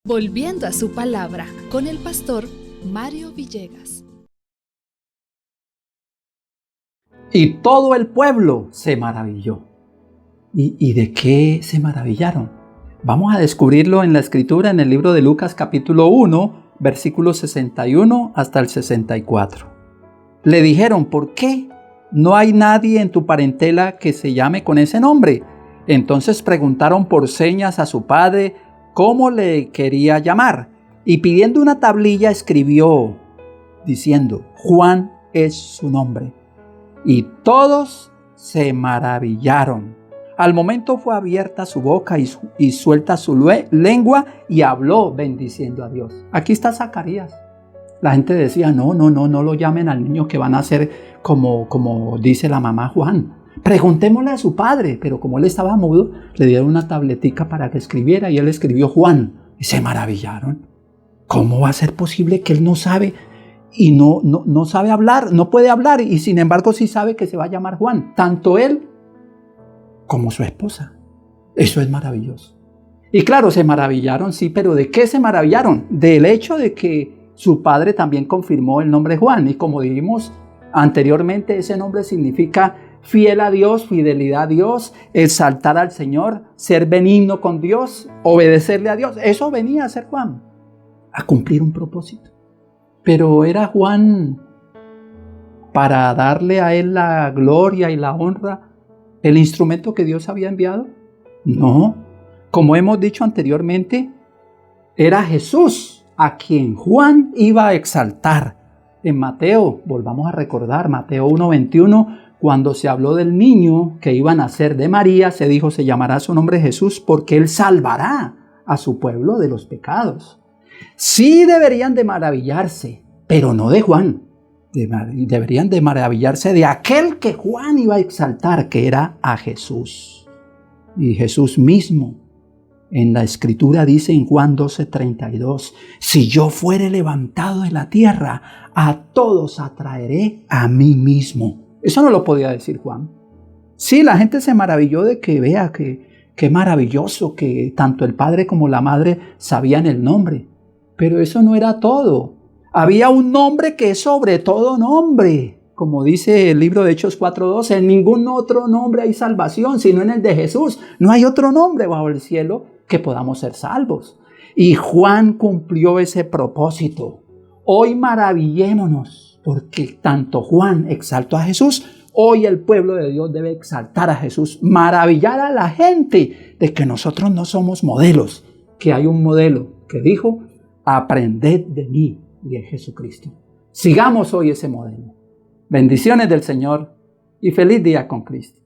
Volviendo a su palabra con el pastor Mario Villegas. Y todo el pueblo se maravilló. ¿Y de qué se maravillaron? Vamos a descubrirlo en la escritura en el libro de Lucas capítulo 1, versículos 61 hasta el 64. Le dijeron: ¿por qué? No hay nadie en tu parentela que se llame con ese nombre. Entonces preguntaron por señas a su padre cómo le quería llamar, y pidiendo una tablilla escribió diciendo: Juan es su nombre. Y todos se maravillaron. Al momento fue abierta su boca y suelta su lengua, y habló bendiciendo a Dios. Aquí está Zacarías. La gente decía: no lo llamen al niño, que van a ser como dice la mamá Juan. Preguntémosle a su padre. Pero como él estaba mudo, le dieron una tabletica para que escribiera, y él escribió Juan. Y se maravillaron. ¿Cómo va a ser posible que él no sabe y no sabe hablar, no puede hablar, y sin embargo sí sabe que se va a llamar Juan? Tanto él como su esposa. Eso es maravilloso. Y claro, se maravillaron, sí, pero ¿de qué se maravillaron? Del hecho de que su padre también confirmó el nombre Juan. Y como dijimos anteriormente, ese nombre significa fiel a Dios, fidelidad a Dios, exaltar al Señor, ser benigno con Dios, obedecerle a Dios. Eso venía a ser Juan, a cumplir un propósito. Pero ¿era Juan para darle a él la gloria y la honra, el instrumento que Dios había enviado? No. Como hemos dicho anteriormente, era Jesús a quien Juan iba a exaltar. En Mateo, volvamos a recordar, Mateo 1:21, cuando se habló del niño que iba a nacer de María, se dijo: se llamará su nombre Jesús, porque él salvará a su pueblo de los pecados. Sí deberían de maravillarse, pero no de Juan. Deberían de maravillarse de aquel que Juan iba a exaltar, que era a Jesús. Y Jesús mismo en la escritura dice en Juan 12:32: si yo fuere levantado de la tierra, a todos atraeré a mí mismo. Eso no lo podía decir Juan. Sí, la gente se maravilló de que vea que maravilloso que tanto el padre como la madre sabían el nombre. Pero eso no era todo. Había un nombre que es sobre todo nombre. Como dice el libro de Hechos 4:12, en ningún otro nombre hay salvación, sino en el de Jesús. No hay otro nombre bajo el cielo que podamos ser salvos. Y Juan cumplió ese propósito. Hoy maravillémonos, porque tanto Juan exaltó a Jesús, hoy el pueblo de Dios debe exaltar a Jesús, maravillar a la gente de que nosotros no somos modelos, que hay un modelo que dijo: aprended de mí, y es Jesucristo. Sigamos hoy ese modelo. Bendiciones del Señor y feliz día con Cristo.